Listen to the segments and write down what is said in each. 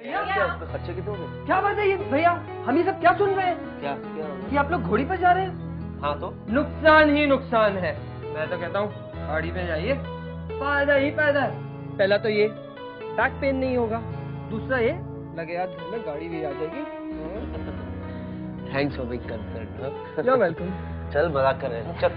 खर्चे कितने हो गए? क्या बात है ये भैया, हम ये सब क्या सुन रहे हैं? क्या कि आप लोग घोड़ी पर जा रहे हैं? हाँ तो नुकसान ही नुकसान है। मैं तो कहता हूँ गाड़ी पे जाइए, पैदल ही पैदल। पहला तो ये बैक पेन नहीं होगा, दूसरा ये लगे हाथ घर में गाड़ी भी आ जाएगी। Thanks for big concern. You welcome. चल मजाक कर रहे हैं, चल।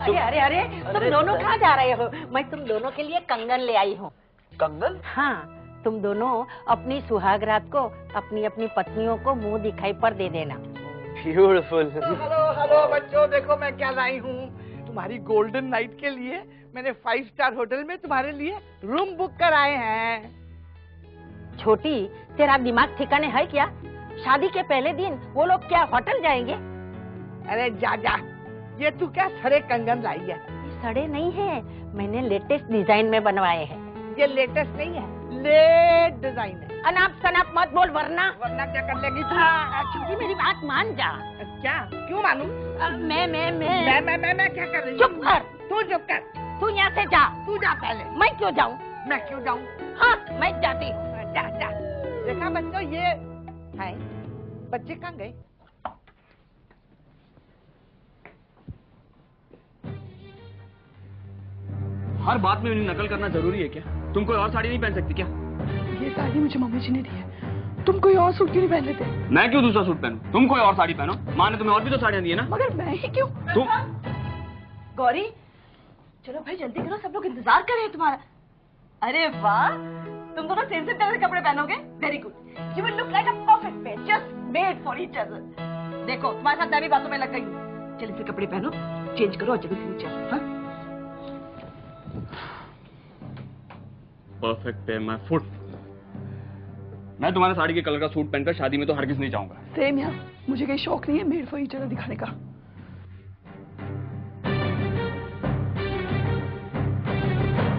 अरे अरे अरे, तुम दोनों कहाँ जा रहे हो? मैं तुम दोनों के लिए कंगन ले आई हूँ। कंगन? हाँ, तुम दोनों अपनी सुहाग रात को अपनी अपनी पत्नियों को मुंह दिखाई पर दे देना। ब्यूटीफुल। हेलो हेलो बच्चों, देखो मैं क्या लाई हूँ तुम्हारी गोल्डन नाइट के लिए। मैंने 5 स्टार होटल में तुम्हारे लिए रूम बुक कराए हैं। छोटी, तेरा दिमाग ठिकाने है क्या? शादी के पहले दिन वो लोग क्या होटल जाएंगे? अरे जा जा, ये तू क्या सड़े कंगन लाई है? ये सड़े नहीं है, मैंने लेटेस्ट डिजाइन में बनवाए हैं। ये लेटेस्ट नहीं है, लेट डिजाइन है। अनाप शनाप मत बोल वरना क्या कर लेगी तू? छोटी मेरी बात मान जा। क्या? क्यों मानूं? मैं क्या कर रही हूँ? चुप कर। तू चुप कर। तू यहाँ से जा। तू जा पहले। मैं क्यों जाऊँ? मैं क्यों जाऊँ? हाँ, मैं जाती हूँ। जा जा। देखा बच्चों, ये है बच्चे कहाँ गए? हर बात में उन्हें नकल करना जरूरी है क्या? तुम कोई और साड़ी नहीं पहन सकती क्या? ये साड़ी मुझे मम्मी जी ने दी है। तुम कोई और सूट क्यों नहीं पहन लेते? मैं क्यों दूसरा सूट पहनूं? तुम कोई और साड़ी पहनो। माँ ने तुम्हें और भी तो साड़ियाँ दी है ना? मगर मैं ही क्यों? तुम गौरी, चलो भाई जल्दी करो, सब लोग इंतजार कर रहे हैं तुम्हारा। अरे वाह, तुम दोनों सेम सेम कलर के कपड़े पहनोगे? Very good, you will look like a perfect pair, just made for each other. देखो तुम्हारे साथ मैं भी बातों में लग गई हूँ। चलो फिर कपड़े पहनो, चेंज करो और जल्दी से नीचे आओ। हाँ? Perfect pair my foot. मैं तुम्हारे साड़ी के कलर का सूट पहनकर शादी में तो हरगिज नहीं जाऊंगा। सेम यार, मुझे कहीं शौक नहीं है मेड फॉर ईच अदर दिखाने का।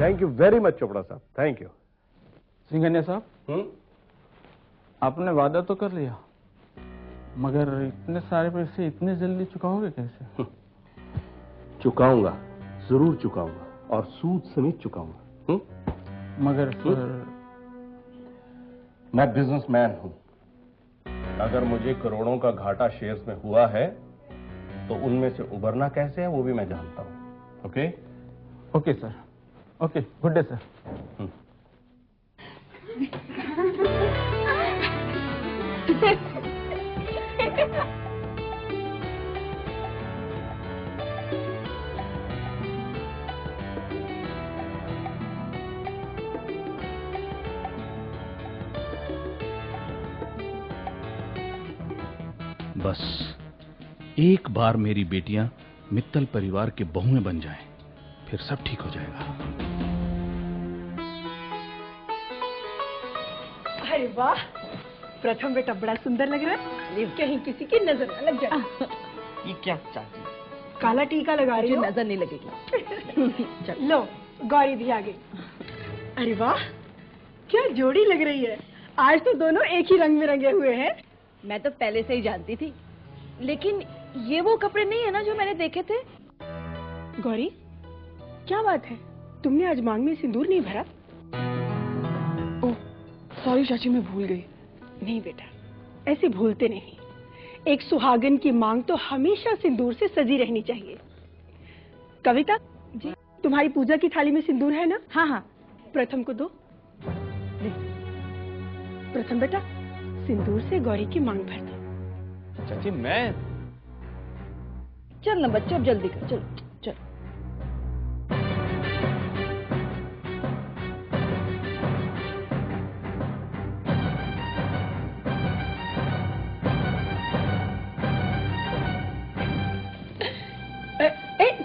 Thank you very much Chopra साहब, थैंक यू। सिंघनिया साहब, आपने वादा तो कर लिया, मगर इतने सारे पैसे इतने जल्दी चुकाओगे कैसे? चुकाऊंगा, जरूर चुकाऊंगा, और सूद समेत चुकाऊंगा। मगर सर, मैं बिजनेसमैन हूं। अगर मुझे करोड़ों का घाटा शेयर्स में हुआ है तो उनमें से उबरना कैसे है वो भी मैं जानता हूं। Okay? Okay sir, okay, good day sir. बस एक बार मेरी बेटियां मित्तल परिवार के बहुएं बन जाएं, फिर सब ठीक हो जाएगा। अरे वाह, प्रथम बेटा बड़ा सुंदर लग रहा है, कहीं किसी की नजर न लग जाए। ये क्या चाची? काला टीका लगा रही हो? नजर नहीं लगेगी। लो, गौरी भी आ गई। अरे वाह, क्या जोड़ी लग रही है। आज तो दोनों एक ही रंग में रंगे हुए हैं। मैं तो पहले से ही जानती थी, लेकिन ये वो कपड़े नहीं है ना जो मैंने देखे थे। गौरी, क्या बात है, तुमने आज मांग में सिंदूर नहीं भरा? ओह, सॉरी चाची, मैं भूल गई। नहीं बेटा, ऐसे भूलते नहीं। एक सुहागन की मांग तो हमेशा सिंदूर से सजी रहनी चाहिए। कविता जी, तुम्हारी पूजा की थाली में सिंदूर है ना? हाँ हाँ। प्रथम को दो। प्रथम बेटा, सिंदूर से गौरी की मांग भर दो। चाची मैं... चल ना बच्चों, अब जल्दी कर, चलो चल।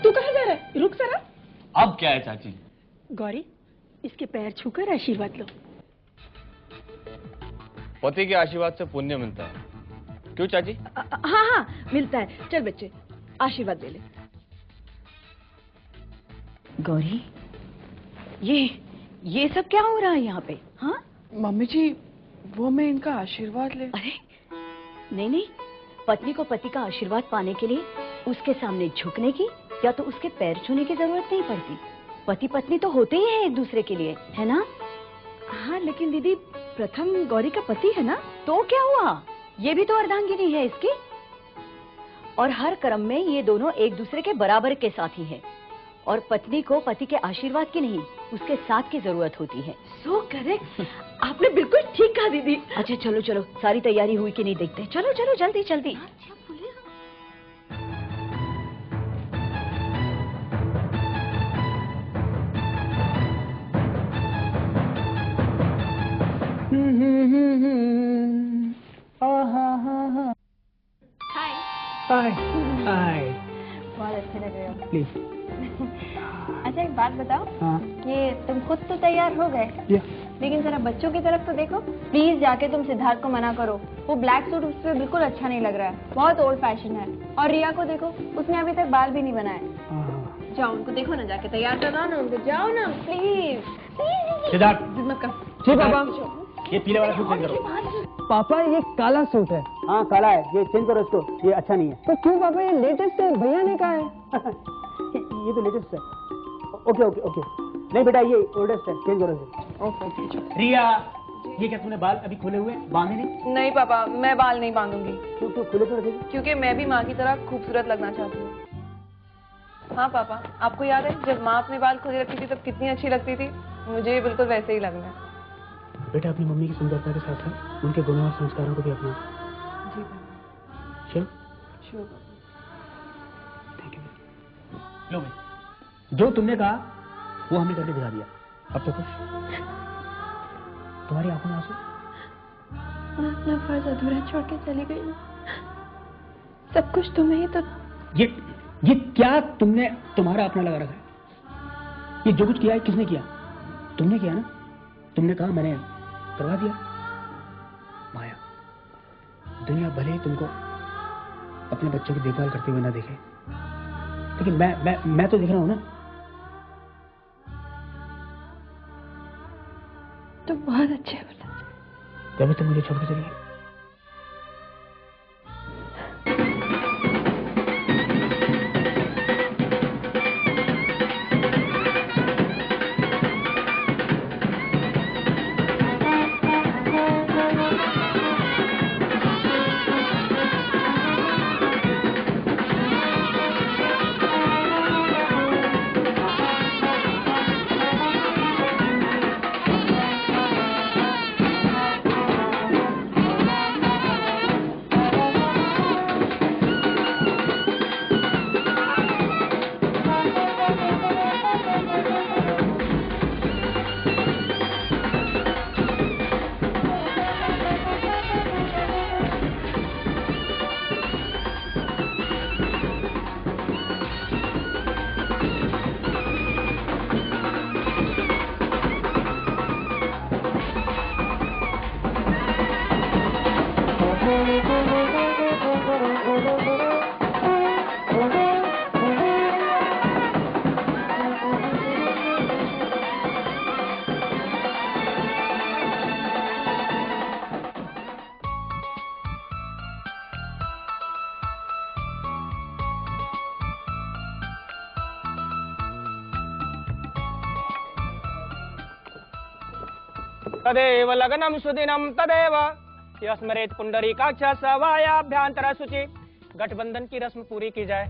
तू कहाँ जा रहा है? रुक जरा। अब क्या है चाची? गौरी, इसके पैर छूकर आशीर्वाद लो। पति के आशीर्वाद से पुण्य मिलता है, क्यों चाची? हाँ हाँ, मिलता है। चल बच्चे, आशीर्वाद ले ले। गौरी, ये सब क्या हो रहा है यहाँ पे? हाँ मम्मी जी, वो मैं इनका आशीर्वाद ले। अरे नहीं नहीं, पत्नी को पति का आशीर्वाद पाने के लिए उसके सामने झुकने की या तो उसके पैर छूने की जरूरत नहीं पड़ती। पति पत्नी तो होते ही हैं एक दूसरे के लिए, है ना? हाँ लेकिन दीदी, प्रथम गौरी का पति है ना, तो क्या हुआ? ये भी तो अर्धांगिनी है इसकी। और हर कर्म में ये दोनों एक दूसरे के बराबर के साथी हैं। और पत्नी को पति के आशीर्वाद की नहीं, उसके साथ की जरूरत होती है। सो करेक्ट, आपने बिल्कुल ठीक कहा दीदी। अच्छा चलो चलो, सारी तैयारी हुई कि नहीं देखते। चलो चलो जल्दी जल्दी। हाय हाय बहुत अच्छे लग रहे हो। प्लीज। अच्छा एक बात बताओ, हाँ ये तुम खुद तो तैयार हो गए, लेकिन जरा बच्चों की तरफ तो देखो। प्लीज जाके तुम सिद्धार्थ को मना करो, वो ब्लैक सूट उस पर बिल्कुल अच्छा नहीं लग रहा है, बहुत ओल्ड फैशन है। और रिया को देखो, उसने अभी तक बाल भी नहीं बनाए। जाओ उनको देखो ना, जाके तैयार करवाओ ना उनको, जाओ ना प्लीज। सिद्धार्थ, मत कर। जी पापा, ये पीले वाला सूट चेंज करो। पापा ये काला सूट है। हाँ काला है, ये चेंज करो इसको, ये अच्छा नहीं है। तो क्यों पापा, ये लेटेस्ट है, भैया ने कहा है। ये तो लेटेस्ट है। ओके ओके ओके, नहीं बेटा ये ओल्डेस्ट है, चेंज करो इसे। ओके। रिया, ये क्या तूने बाल अभी खोले हुए बांधे नहीं? नहीं पापा, मैं बाल नहीं बांधूंगी। क्यों क्यों खुले क्यों रखेगी? क्योंकि मैं भी माँ की तरह खूबसूरत लगना चाहती हूँ। हाँ पापा, आपको याद है जब माँ अपने बाल खुले रखती थी तब कितनी अच्छी लगती थी? मुझे बिल्कुल वैसे ही लगना है। बेटा अपनी मम्मी की सुंदरता के साथ साथ उनके गुणों और संस्कारों को भी अपना। जी पापा। श्योर? श्योर। Thank you. लो भाई, जो तुमने कहा वो हमने करके दिखा दिया। अब तो खुश? तुम्हारी आंखों में आंसू? मैं अपना फर्ज अधूरा छोड़ के चली गई। सब कुछ तुम्हें ही तो। ये क्या तुमने तुम्हारा अपना लगा रखा है? ये जो कुछ किया है किसने किया? तुमने किया ना? तुमने कहा, मैंने करवा दिया। माया, दुनिया भले ही तुमको अपने बच्चों की देखभाल करते हुए ना देखे, लेकिन मैं तो दिख रहा हूं ना। तुम बहुत अच्छे हो। तभी तो मुझे छोड़ के चली गई। तदेव लग्नं सुदिनं तदेव यस्मरेत पुंडरीकाक्ष सवायाभ्यांतर शुचि। गठबंधन की रस्म पूरी की जाए।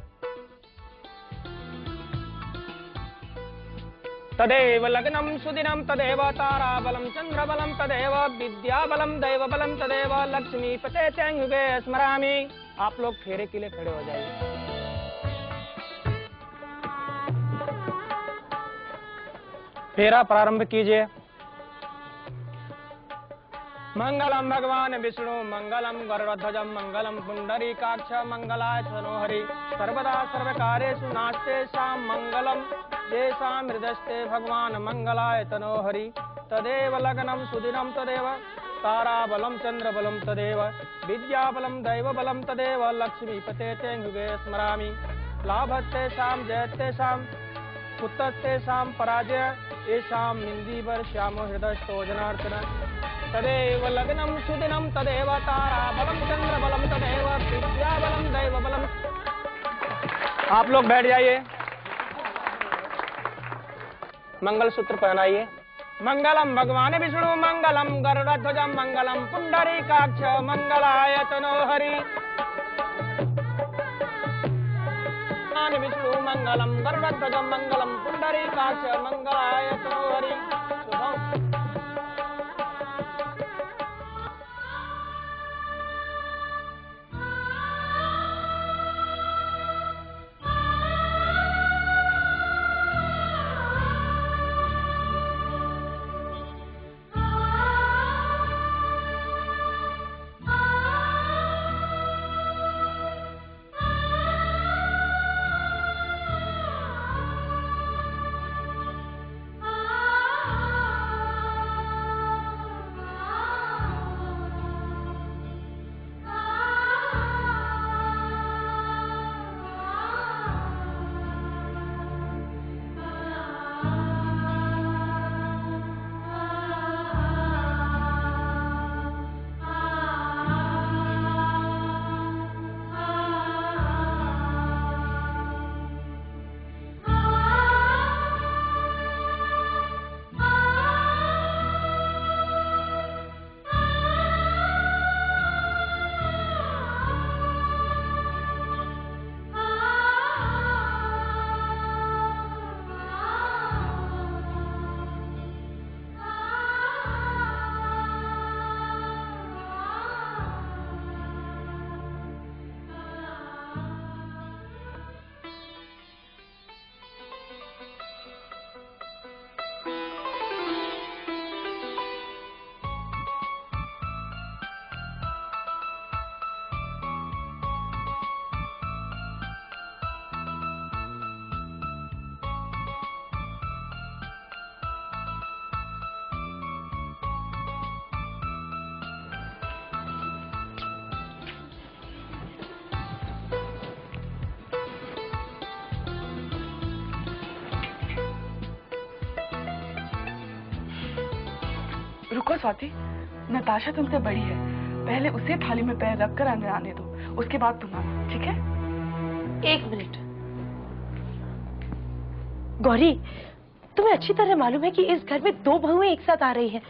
तदेव लग्नं सुदिनं तदेव ताराबलं चंद्रबलं तदेव विद्याबलं दैवबलं तदेव लक्ष्मीपते युगे स्मरामि। आप लोग फेरे के लिए खड़े हो जाइए। फेरा प्रारंभ कीजिए। मंगलम भगवान विष्णु मंगलम गरुड़ध्वजम मंगलम पुंडरीकाक्ष मंगलाय तनोहरि सर्वदा सर्वकार्येषु नास्तेषां मंगलम येषां हृदयस्ते भगवान मंगलाय तनोहरि। तदेव लग्नं सुदिनं तदेव ताराबलं चंद्रबलं तदेव विद्याबलं दैवबलं तदेव लक्ष्मीपते युगे स्मरामि। लाभस्तेषां जयस्तेषां पुत्रस्तेषां पराजय येषां मिन्दीवर श्यामो हृदयस्थो जनार्दन। तदेव लग्नं सुदिनं तदेव ताराबलं चंद्रबलं तदेव विद्याबलं दैवबलं। आप लोग बैठ जाइए। मंगलसूत्र पहनाइए। मंगलम भगवान विष्णु मंगलम गरुड़ध्वज मंगलम पुंडरीकाक्ष मंगलाय तनो हरि। भगवान विष्णु मंगलम गरुड़ध्वज मंगलम पुंडरीकाक्ष मंगलाय तनो हरि। शुभम। रुको स्वाति, नताशा तुमसे बड़ी है, पहले उसे थाली में पैर रखकर अंदर आने दो, उसके बाद तुम आना, ठीक है? एक मिनट। गौरी, तुम्हें अच्छी तरह मालूम है कि इस घर में दो बहुएं एक साथ आ रही हैं।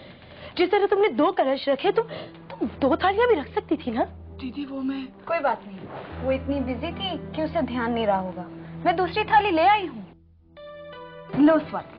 जिस तरह तुमने दो कलश रखे, तुम दो थालियां भी रख सकती थी ना? दीदी वो मैं... कोई बात नहीं, वो इतनी बिजी थी कि उसे ध्यान नहीं रहा होगा। मैं दूसरी थाली ले आई हूँ। लो स्वाति।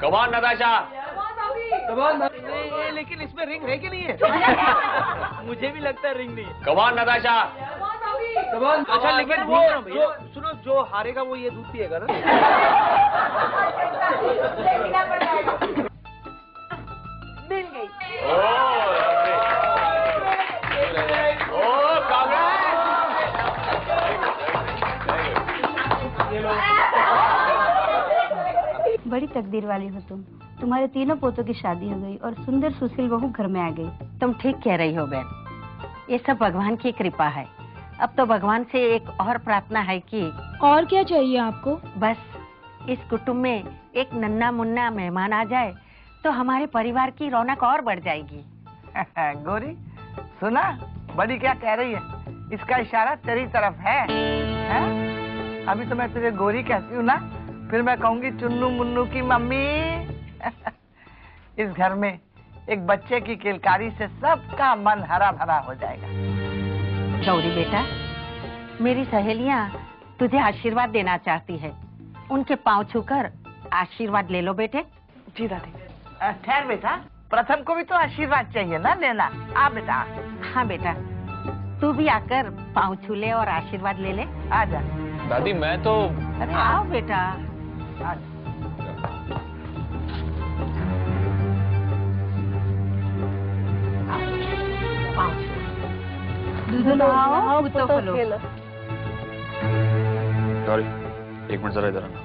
Come on, Natasha. लेकिन इसमें रिंग है कि नहीं है? मुझे भी लगता है रिंग नहीं है। Come on, Natasha. अच्छा लेकिन वो सुनो, जो हारेगा वो ये दूध पिएगा ना? मिल गई। बड़ी तकदीर वाली हो तुम। तुम्हारे तीनों पोतों की शादी हो गई और सुंदर सुशील बहू घर में आ गई। तुम ठीक कह रही हो बहन, ये सब भगवान की कृपा है। अब तो भगवान से एक और प्रार्थना है कि और क्या चाहिए आपको? बस इस कुटुंब में एक नन्ना मुन्ना मेहमान आ जाए तो हमारे परिवार की रौनक और बढ़ जाएगी। गौरी सुना, बड़ी क्या कह रही है? इसका इशारा तेरी तरफ है? अभी तो मैं तुझे गौरी कहती हूँ ना, फिर मैं कहूंगी चुन्नू मुन्नू की मम्मी। इस घर में एक बच्चे की किलकारी से सबका मन हरा भरा हो जाएगा। गौरी बेटा, मेरी सहेलियां तुझे आशीर्वाद देना चाहती है, उनके पांव छूकर आशीर्वाद ले लो बेटे। जी दादी। ठहर बेटा, प्रथम को भी तो आशीर्वाद चाहिए ना लेना। आ बेटा। हाँ बेटा, तू भी आकर पांव छू ले और आशीर्वाद ले ले। आ जा। दादी मैं तो... अरे आओ बेटा। आ जा। पाँव छू। दूध नहाओ, कुत्तों को लो। गौरी, एक मिनट जरा इधर आना।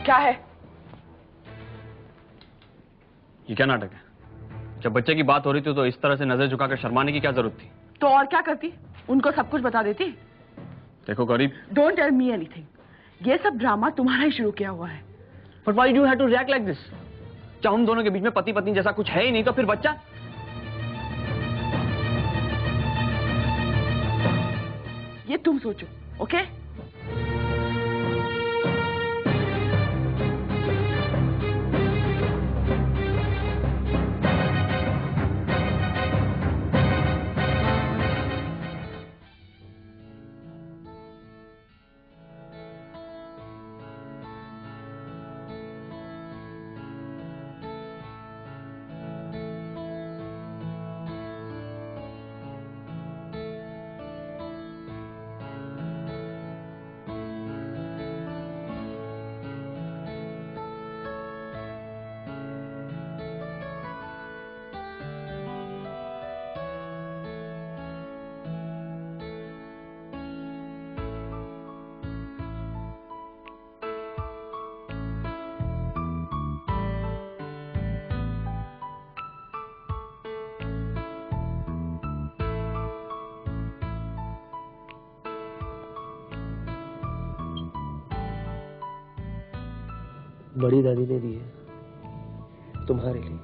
क्या है? ये क्या नाटक है? जब बच्चे की बात हो रही थी तो इस तरह से नजर झुकाकर शर्माने की क्या जरूरत थी? तो और क्या करती? उनको सब कुछ बता देती। देखो Gauri, don't tell me anything. ये सब ड्रामा तुम्हारा ही शुरू किया हुआ है। But why you have to react like this? क्या हम दोनों के बीच में पति पत्नी जैसा कुछ है ही नहीं तो फिर बच्चा? ये तुम सोचो, ओके? बड़ी दादी ने दी है तुम्हारे लिए।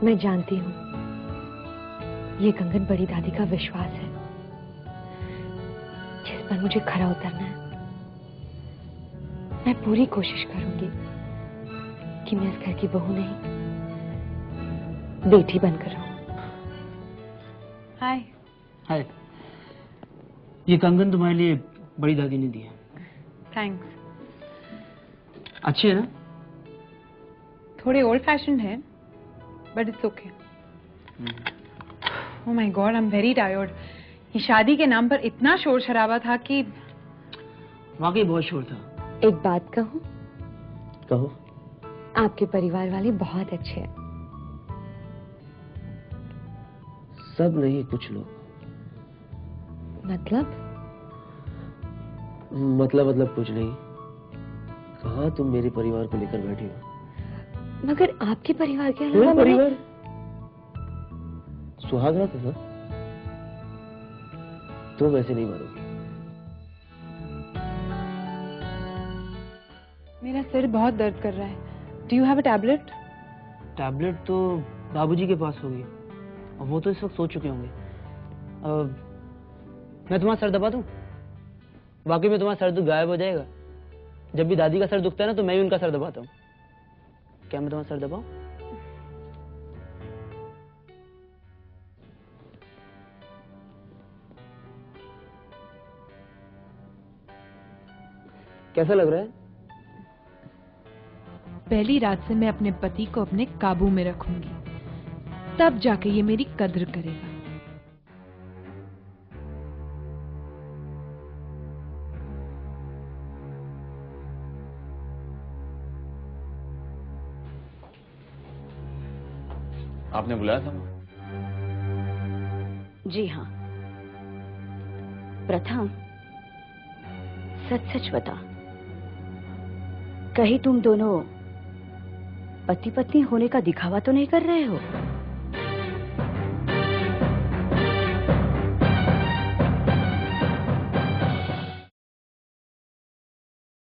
मैं जानती हूँ ये कंगन बड़ी दादी का विश्वास है जिस पर मुझे खरा उतरना है। मैं पूरी कोशिश करूंगी कि मैं इस घर की बहू नहीं बेटी बनकर रहूं। हाय। हाय। ये कंगन तुम्हारे लिए बड़ी दादी ने दी है। थैंक्स। अच्छी है ना? थोड़े ओल्ड फैशन है but it's okay. Oh my God, I am very tired. ये शादी के नाम पर इतना शोर शराबा था कि वाकई बहुत शोर था। एक बात कहूं? कहो। आपके परिवार वाले बहुत अच्छे हैं। सब नहीं, कुछ लोग। मतलब कुछ नहीं। कहाँ तुम मेरे परिवार को लेकर बैठी हो? मगर आपके परिवार के अलावा परिवार सुहागरा था ना? तुम ऐसे नहीं मानोगी। मेरा सिर बहुत दर्द कर रहा है। Do you have a tablet? Tablet तो बाबूजी के पास होगी और वो तो इस वक्त सो चुके होंगे। मैं तुम्हारा सर दबा दूं? वाकई में तुम्हारा सर दुख गायब हो जाएगा। जब भी दादी का सर दुखता है ना तो मैं भी उनका सर दबाता हूँ। क्या मैं तुम्हारा सर दबाऊं? कैसा लग रहा है? पहली रात से मैं अपने पति को अपने काबू में रखूंगी, तब जाके ये मेरी कद्र करेगा। आपने बुलाया था? जी हाँ। प्रथम, सच सच बता, कहीं तुम दोनों पति पत्नी होने का दिखावा तो नहीं कर रहे हो?